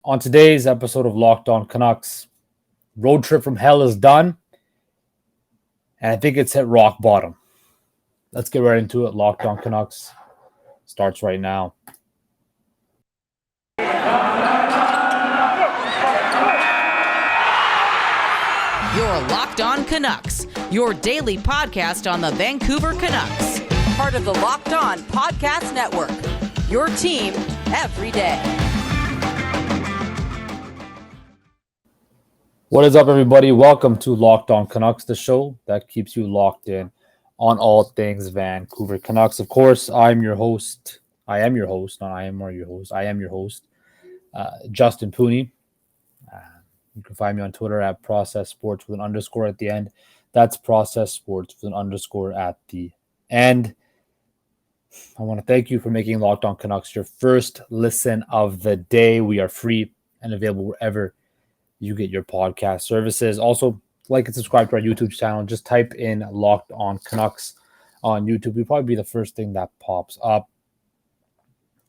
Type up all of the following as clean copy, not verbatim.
On today's episode of Locked On Canucks, road trip from hell is done, and I think it's hit rock bottom. Let's get right into it. Locked On Canucks starts right now. You're Locked On Canucks, your daily podcast on the Vancouver Canucks. Part of the Locked On Podcast Network, your team every day. What is up, everybody? Welcome to Locked On Canucks, the show that keeps you locked in on all things Vancouver Canucks. Of course, I am your host, Justin Pooney. You can find me on Twitter at Process Sports with an underscore at the end. That's Process Sports with an underscore at the end. I want to thank you for making Locked On Canucks your first listen of the day. We are free and available wherever you get your podcast services. Also, like and subscribe to our YouTube channel. Just type in Locked On Canucks on YouTube. It'll probably be the first thing that pops up.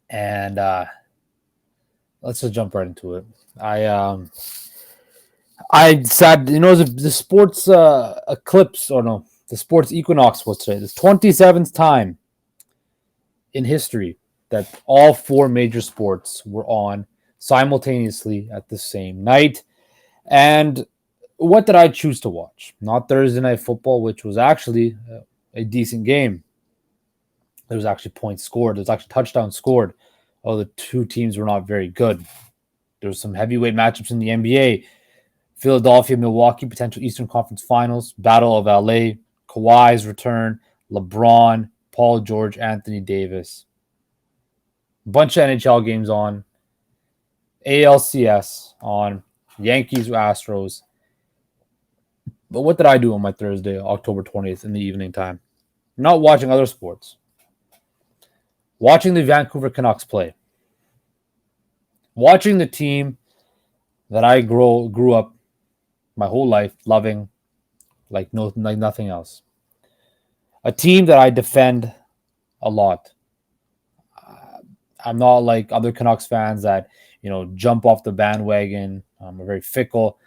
And let's just jump right into it. I said, the sports eclipse, or no, the sports equinox was today. This 27th time in history that all four major sports were on simultaneously at the same night. And what did I choose to watch? Not Thursday Night Football, which was actually a decent game. There was actually points scored. There was actually touchdowns scored. Oh, the two teams were not very good. There was some heavyweight matchups in the NBA. Philadelphia, Milwaukee, potential Eastern Conference Finals, Battle of LA, Kawhi's return, LeBron, Paul George, Anthony Davis. Bunch of NHL games on. ALCS on. Yankees, Astros. But what did I do on my Thursday, October 20th in the evening time? Not watching other sports. Watching the Vancouver Canucks play. Watching the team that I grew up my whole life loving like nothing else. A team that I defend a lot. I'm not like other Canucks fans that, jump off the bandwagon. I'm very fickle.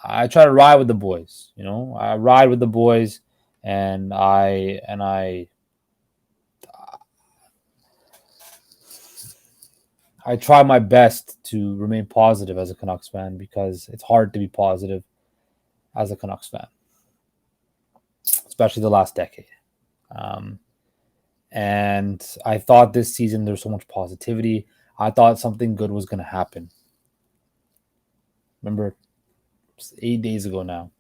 I try to ride with the boys, I ride with the boys and I try my best to remain positive as a Canucks fan because it's hard to be positive as a Canucks fan, especially the last decade. And I thought this season there's so much positivity. I thought something good was going to happen. Remember, 8 days ago now,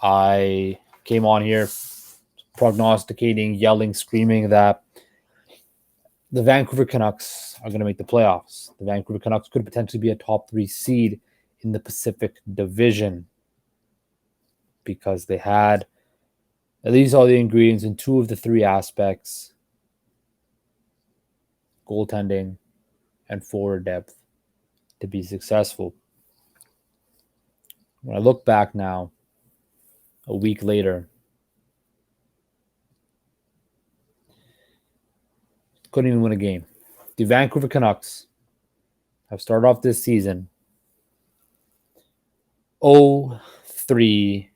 I came on here prognosticating, yelling, screaming that the Vancouver Canucks are going to make the playoffs. The Vancouver Canucks could potentially be a top 3 seed in the Pacific Division because they had at least all the ingredients in 2 of the 3 aspects: goaltending and forward depth to be successful. When I look back now, a week later, couldn't even win a game. The Vancouver Canucks have started off this season 0-3-2.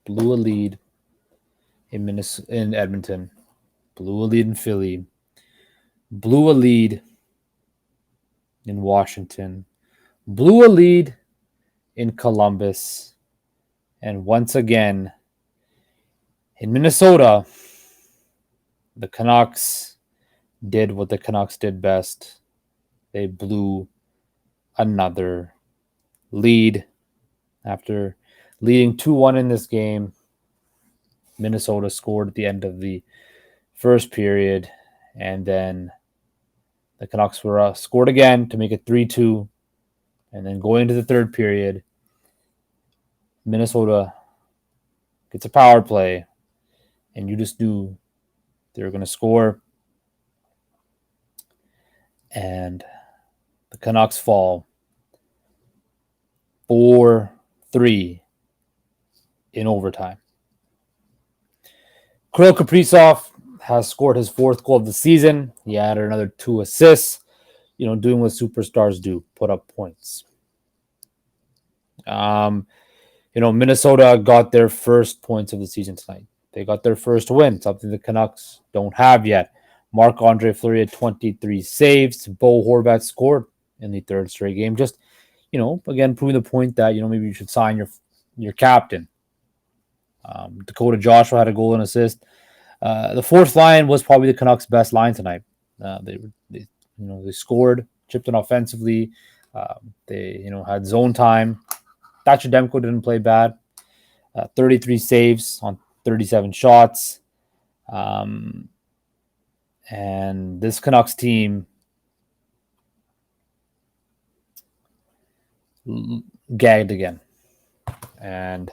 Blew a lead in Edmonton. Blew a lead in Philly. Blew a lead in Washington. Blew a lead in Columbus. And once again, in Minnesota, the Canucks did what the Canucks did best. They blew another lead. After leading 2-1 in this game, Minnesota scored at the end of the first period, and then the Canucks were scored again to make it 3-2. And then going into the third period, Minnesota gets a power play, and you just knew they were going to score. And the Canucks fall 4-3 in overtime. Kirill Kaprizov has scored his 4th goal of the season. He added another 2 assists. Doing what superstars do, put up points. Minnesota got their first points of the season tonight. They got their first win, something the Canucks don't have yet. Marc-Andre Fleury had 23 saves. Bo Horvat scored in the 3rd straight game. Just, again, proving the point that, maybe you should sign your captain. Dakota Joshua had a goal and assist. The 4th line was probably the Canucks' best line tonight. They scored, chipped in offensively. They, had zone time. Thatcher Demko didn't play bad. 33 saves on 37 shots. And this Canucks team gagged again. And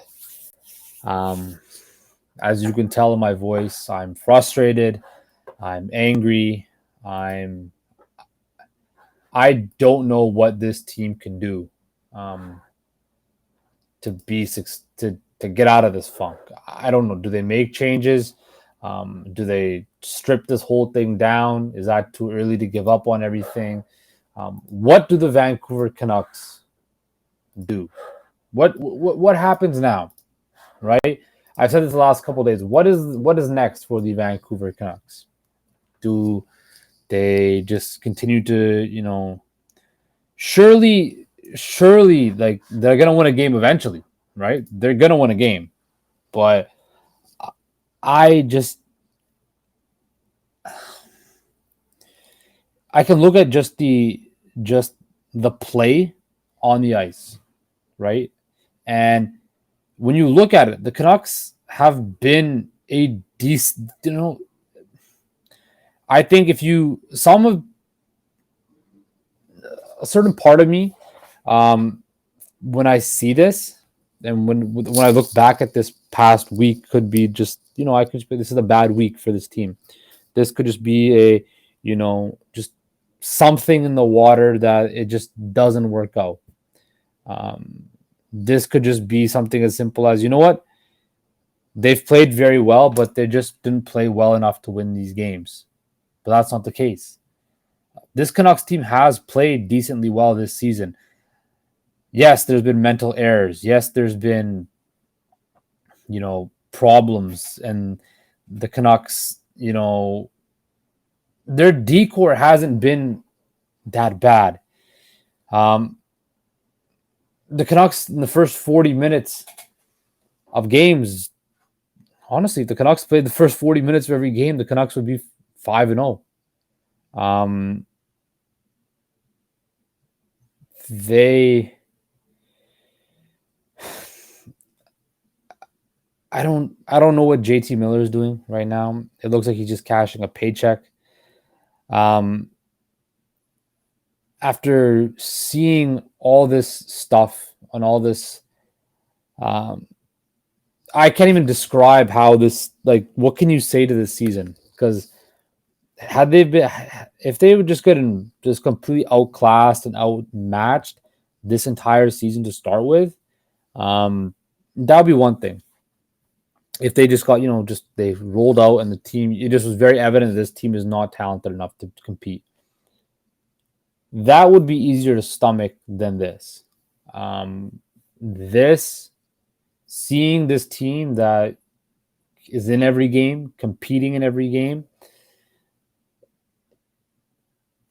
as you can tell in my voice, I'm frustrated. I'm angry. I don't know what this team can do to get out of this funk. I don't know. Do they make changes? Do they strip this whole thing down? Is that too early to give up on everything? What do the Vancouver Canucks do? What happens now? Right? I've said this the last couple of days. What is next for the Vancouver Canucks? Do they just continue to, surely, like, they're going to win a game eventually, right? They're going to win a game. But I can look at just the play on the ice, right? And when you look at it, the Canucks have been a decent, I think a certain part of me, when I see this, and when I look back at this past week, could be just, this is a bad week for this team. This could just be a, just something in the water that it just doesn't work out. This could just be something as simple as, they've played very well, but they just didn't play well enough to win these games. But that's not the case. This Canucks team has played decently well this season. Yes, there's been mental errors. Yes, there's been, problems. And the Canucks, their decor hasn't been that bad. The Canucks in the first 40 minutes of games, honestly, if the Canucks played the first 40 minutes of every game, the Canucks would be 5-0. I don't know what JT Miller is doing right now. It looks like he's just cashing a paycheck. After seeing all this stuff and all this, I can't even describe how this, like, what can you say to this season? Because if they would just get just completely outclassed and outmatched this entire season to start with, that would be one thing. If they just got, they rolled out and the team, it just was very evident that this team is not talented enough to compete. That would be easier to stomach than this. Seeing this team that is in every game, competing in every game,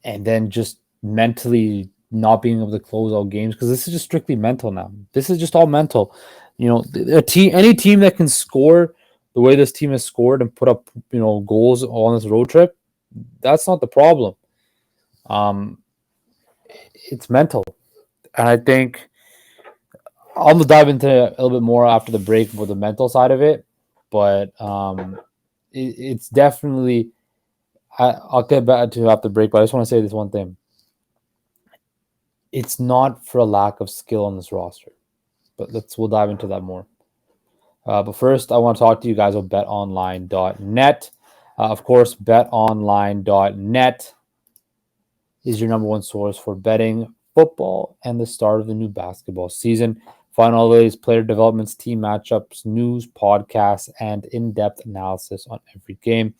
and then just mentally not being able to close out games, because this is just strictly mental now. This is just all mental. Any team that can score the way this team has scored and put up, goals on this road trip, that's not the problem. It's mental. And I think I'll dive into it a little bit more after the break with the mental side of it. But it's definitely, I'll get back to after the break, but I just want to say this one thing. It's not for a lack of skill on this roster. But we'll dive into that more. But first, I want to talk to you guys about betonline.net. Of course, betonline.net is your number one source for betting football and the start of the new basketball season. Find all the latest player developments, team matchups, news, podcasts, and in-depth analysis on every game.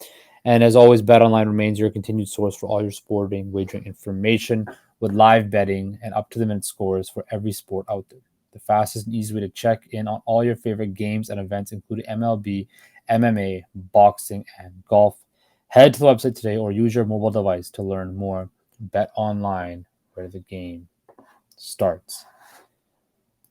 And as always, BetOnline remains your continued source for all your sporting wagering information with live betting and up-to-the-minute scores for every sport out there. The fastest and easy way to check in on all your favorite games and events, including MLB, MMA, boxing, and golf. Head to the website today or use your mobile device to learn more. BetOnline, where the game starts.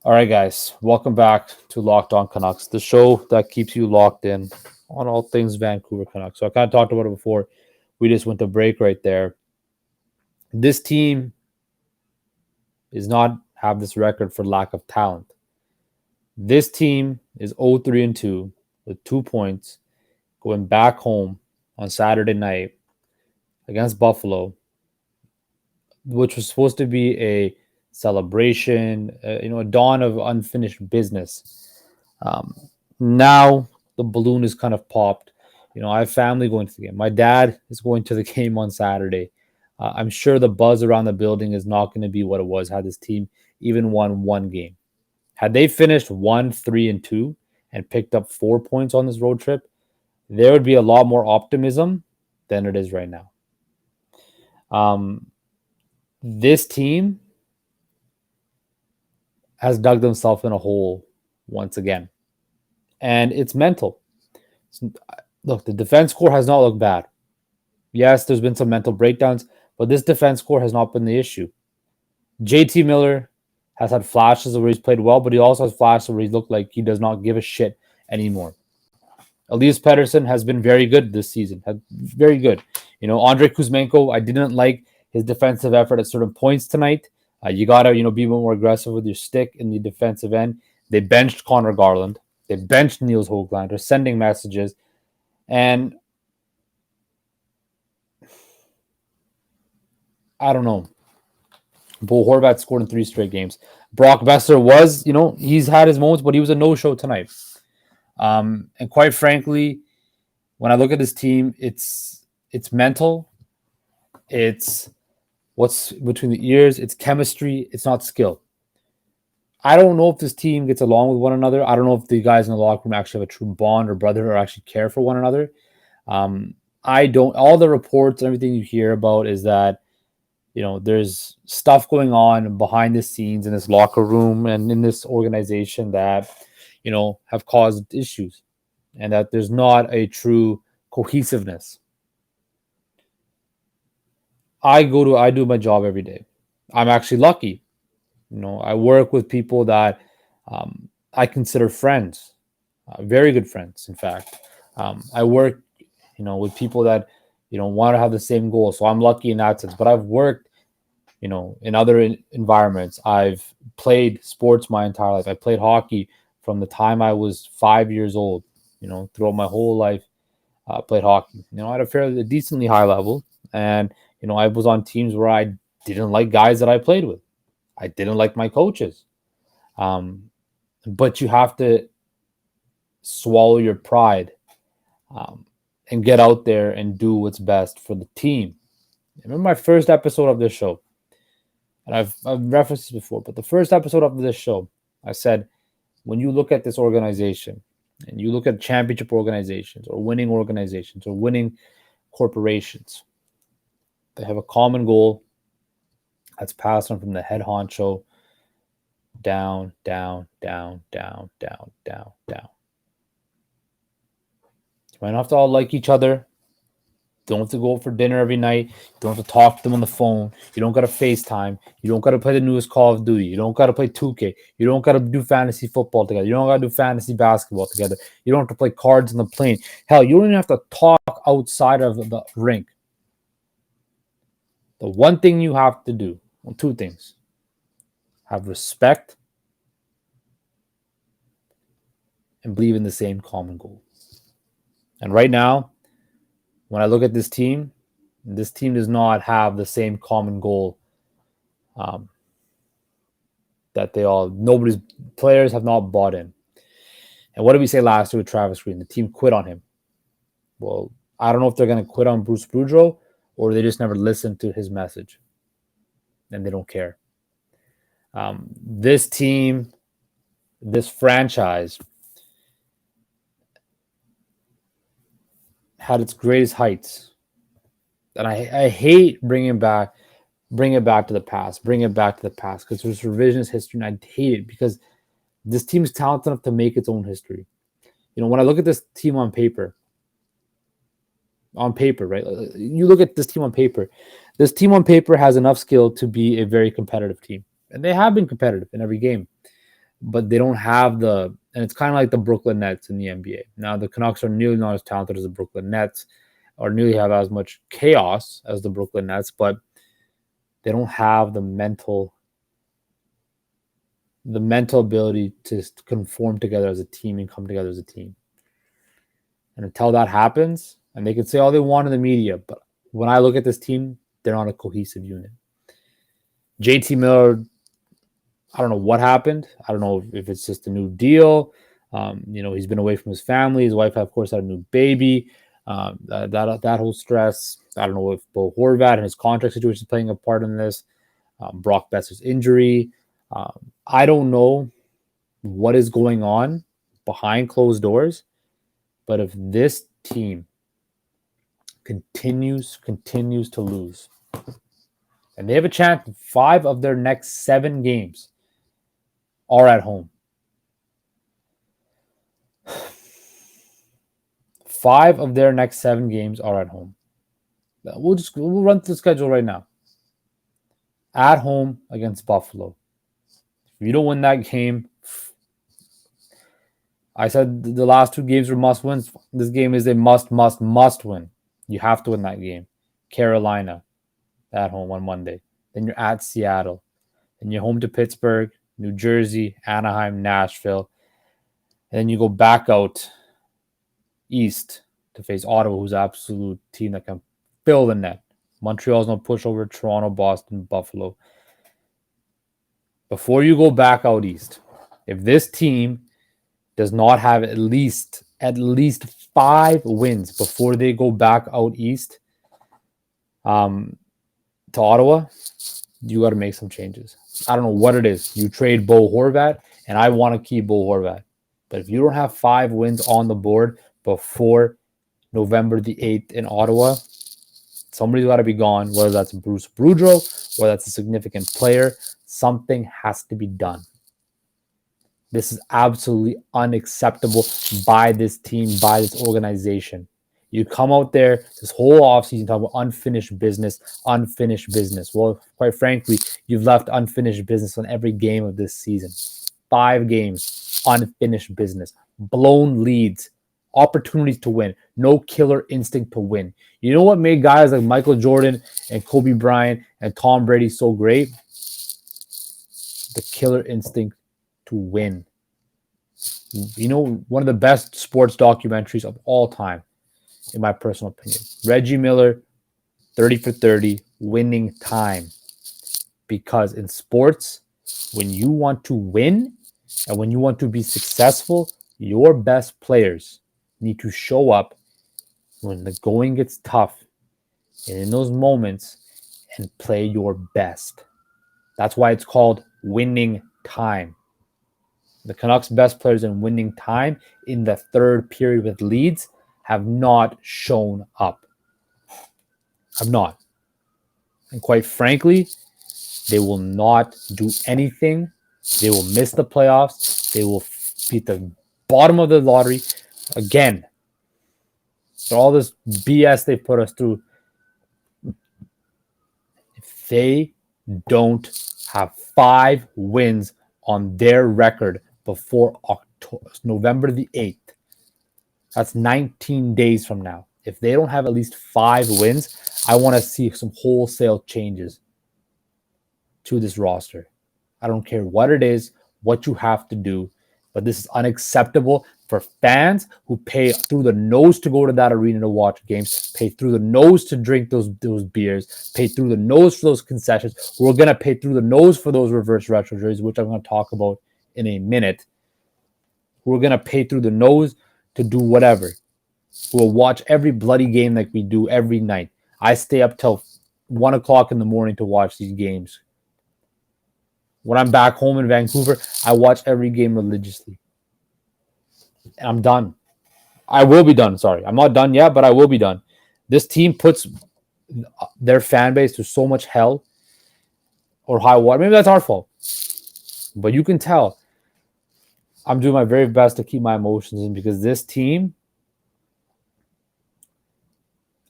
All right, guys, welcome back to Locked On Canucks, the show that keeps you locked in on all things Vancouver Canucks. So I kind of talked about it before. We just went to break right there. This team does not have this record for lack of talent. This team is 0-3-2 with 2 points going back home on Saturday night against Buffalo, which was supposed to be a celebration, a dawn of unfinished business. Now the balloon is kind of popped. I have family going to the game. My dad is going to the game on Saturday. I'm sure the buzz around the building is not going to be what it was had this team even won one game. Had they finished 1-3-2 and picked up 4 points on this road trip, there would be a lot more optimism than it is right now. This team has dug themselves in a hole once again. And it's mental. Look, the defense core has not looked bad. Yes, there's been some mental breakdowns, but this defense core has not been the issue. JT Miller has had flashes where he's played well, but he also has flashes where he looked like he does not give a shit anymore. Elias Pettersson has been very good this season. Very good. Andrei Kuzmenko, I didn't like his defensive effort at certain points tonight. You got to, be more aggressive with your stick in the defensive end. They benched Connor Garland. They benched Niels Höglander. They're sending messages. And I don't know. Bo Horvat scored in 3 straight games. Brock Besser was, he's had his moments, but he was a no-show tonight. And quite frankly, when I look at this team, it's mental. It's what's between the ears. It's chemistry. It's not skill. I don't know if this team gets along with one another. I don't know if the guys in the locker room actually have a true bond or brotherhood or actually care for one another. I don't. All the reports and everything you hear about is that, there's stuff going on behind the scenes in this locker room and in this organization that, have caused issues and that there's not a true cohesiveness. I do my job every day. I'm actually lucky. I work with people that I consider friends, very good friends, in fact. I work, with people that, want to have the same goal. So I'm lucky in that sense. But I've worked, in other environments. I've played sports my entire life. I played hockey from the time I was 5 years old, throughout my whole life. Played hockey, at a fairly decently high level. And, I was on teams where I didn't like guys that I played with. I didn't like my coaches. But you have to swallow your pride and get out there and do what's best for the team. I remember my first episode of this show, and I've referenced this before, but the first episode of this show, I said, when you look at this organization and you look at championship organizations or winning corporations, they have a common goal that's passed on from the head honcho down, down, down, down, down, down, down. You might not have to all like each other. You don't have to go for dinner every night. You don't have to talk to them on the phone. You don't got to FaceTime. You don't got to play the newest Call of Duty. You don't got to play 2K. You don't got to do fantasy football together. You don't got to do fantasy basketball together. You don't have to play cards on the plane. Hell, you don't even have to talk outside of the rink. The one thing you have to do, well, 2 things. Have respect and believe in the same common goal. And right now, when I look at this team does not have the same common goal that nobody's players have not bought in. And what did we say last year with Travis Green? The team quit on him. Well, I don't know if they're going to quit on Bruce Boudreau or they just never listened to his message and they don't care. This team, this franchise had its greatest heights. And I hate bring it back to the past, because there's revisionist history, and I hate it because this team is talented enough to make its own history. When I look at this team on paper, right? You look at this team on paper. This team on paper has enough skill to be a very competitive team, and they have been competitive in every game, but they don't have and it's kind of like the Brooklyn Nets in the NBA. Now, the Canucks are nearly not as talented as the Brooklyn Nets, or nearly have as much chaos as the Brooklyn Nets, but they don't have the mental ability to conform together as a team and come together as a team. And until that happens, and they can say all they want in the media, but when I look at this team, they're not a cohesive unit. JT Miller, I don't know what happened. I don't know if it's just a new deal. He's been away from his family. His wife, of course, had a new baby. That whole stress. I don't know if Bo Horvat and his contract situation is playing a part in this. Brock Besser's injury. I don't know what is going on behind closed doors, but if this team continues to lose, and they have a chance, 5 of their next 7 games are at home. 5 of their next 7 games are at home. We'll run through the schedule right now. At home against Buffalo. If you don't win that game, I said the last 2 games were must wins. This game is a must win. You have to win that game. Carolina at home on Monday. Then you're at Seattle. Then you're home to Pittsburgh, New Jersey, Anaheim, Nashville. And then you go back out east to face Ottawa, who's an absolute team that can fill the net. Montreal's no pushover. Toronto, Boston, Buffalo. Before you go back out east, if this team does not have at least 5 wins before they go back out east to Ottawa, you got to make some changes. I don't know what it is. You trade Bo Horvat, and I want to keep Bo Horvat. But if you don't have 5 wins on the board before November the 8th in Ottawa, somebody's got to be gone, whether that's Bruce Boudreau, whether that's a significant player. Something has to be done. This is absolutely unacceptable by this team, by this organization. You come out there this whole offseason talking about unfinished business. Well, quite frankly, you've left unfinished business on every game of this season. 5 games, unfinished business, blown leads, opportunities to win, no killer instinct to win. You know what made guys like Michael Jordan and Kobe Bryant and Tom Brady so great? The killer instinct to win. One of the best sports documentaries of all time, in my personal opinion. Reggie Miller, 30 for 30, winning time. Because in sports, when you want to win and when you want to be successful, your best players need to show up when the going gets tough and in those moments and play your best. That's why it's called winning time. The Canucks' best players in winning time in the third period with leads have not shown up. Have not. And quite frankly, they will not do anything. They will miss the playoffs. They will be at the bottom of the lottery again. For all this BS they put us through, if they don't have 5 wins on their record before November the 8th, that's 19 days from now. If they don't have at least 5 wins, I want to see some wholesale changes to this roster. I don't care what it is, what you have to do, but this is unacceptable for fans who pay through the nose to go to that arena to watch games, pay through the nose to drink those beers, pay through the nose for those concessions. We're going to pay through the nose for those reverse retro jerseys, which I'm going to talk about in a minute. We're going to pay through the nose to do whatever. We'll watch every bloody game like we do every night. I stay up till 1 o'clock in the morning to watch these games. When I'm back home in Vancouver, I watch every game religiously. And I'm done. I will be done. Sorry, I'm not done yet, but I will be done. This team puts their fan base through so much hell or high water. Maybe that's our fault, but you can tell I'm doing my very best to keep my emotions in because this team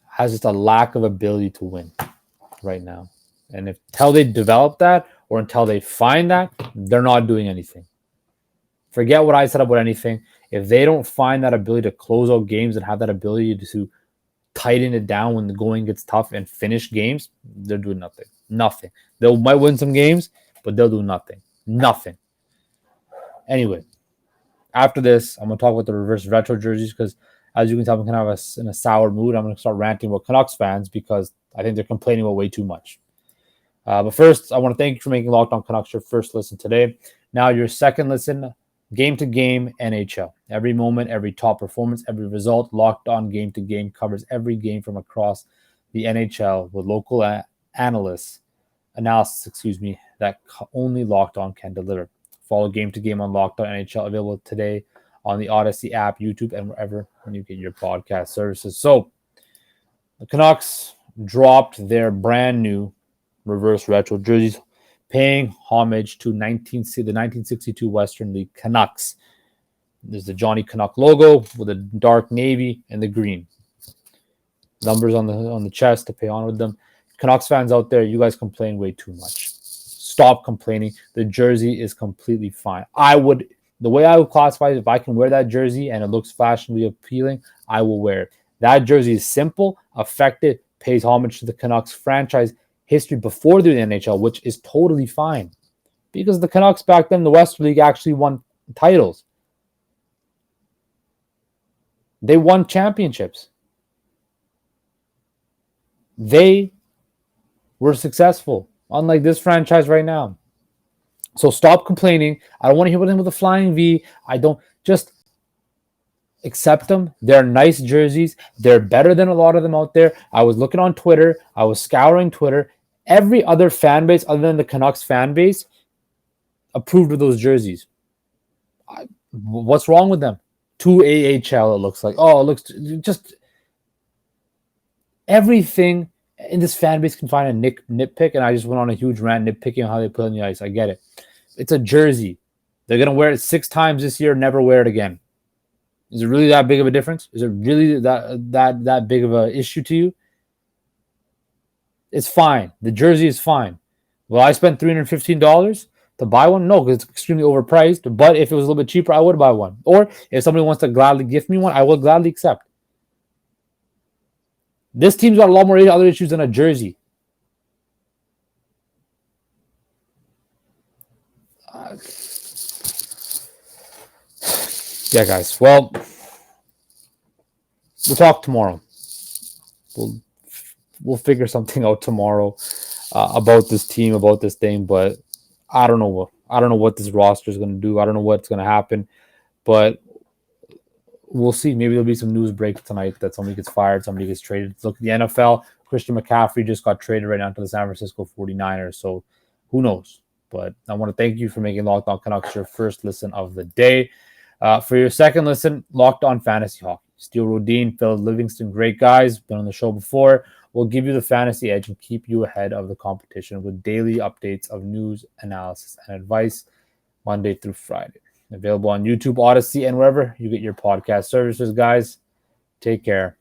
has just a lack of ability to win right now. And until they develop that or until they find that, they're not doing anything. Forget what I said about anything. If they don't find that ability to close out games and have that ability to tighten it down when the going gets tough and finish games, they're doing nothing. Nothing. They might win some games, but they'll do nothing. Nothing. Anyway, after this, I'm going to talk about the reverse retro jerseys because, as you can tell, I'm kind of in a sour mood. I'm going to start ranting about Canucks fans because I think they're complaining about way too much. But first, I want to thank you for making Locked On Canucks your first listen today. Now your second listen, game to game NHL. Every moment, every top performance, every result, Locked On Game to Game covers every game from across the NHL with local analysis, that only Locked On can deliver. Follow Game to Game on Locked On NHL, available today on the Odyssey app, YouTube, and wherever you get your podcast services. So, the Canucks dropped their brand new reverse retro jerseys, paying homage to the 1962 Western League Canucks. There's the Johnny Canuck logo with the dark navy and the green numbers on the chest to pay on with them. Canucks fans out there, you guys complain way too much. Stop complaining. The jersey is completely fine. The way I would classify it, if I can wear that jersey and it looks fashionably appealing, I will wear it. That jersey is simple, effective, pays homage to the Canucks franchise history before the NHL, which is totally fine. Because the Canucks back then, the Western League actually won titles. They won championships. They were successful, unlike this franchise right now. So stop complaining. I don't want to hear about them with a flying V. I don't. Just accept them. They're nice jerseys. They're better than a lot of them out there. I was looking on Twitter. I was scouring Twitter. Every other fan base other than the Canucks fan base approved of those jerseys. What's wrong with them? 2 AHL, it looks like. Oh, it looks just everything in this fan base can find a nitpick, and I just went on a huge rant nitpicking on how they play on the ice. I get it. It's a jersey. They're going to wear it 6 times this year, never wear it again. Is it really that big of a difference? Is it really that big of an issue to you? It's fine. The jersey is fine. Will I spend $315 to buy one? No, because it's extremely overpriced. But if it was a little bit cheaper, I would buy one. Or if somebody wants to gladly gift me one, I will gladly accept. This team's got a lot more other issues than a jersey. Yeah, guys. Well, we'll talk tomorrow. We'll figure something out tomorrow about this team, about this thing. But I don't know what this roster is going to do. I don't know what's going to happen. But we'll see. Maybe there'll be some news breaks tonight that somebody gets fired, somebody gets traded. Look at the NFL. Christian McCaffrey just got traded right now to the San Francisco 49ers. So who knows? But I want to thank you for making Locked On Canucks your first listen of the day. For your second listen, Locked On Fantasy Hockey. Steele Rodine, Phil Livingston, great guys, been on the show before. We'll give you the fantasy edge and keep you ahead of the competition with daily updates of news, analysis, and advice Monday through Friday. Available on YouTube, Odyssey, and wherever you get your podcast services, guys. Take care.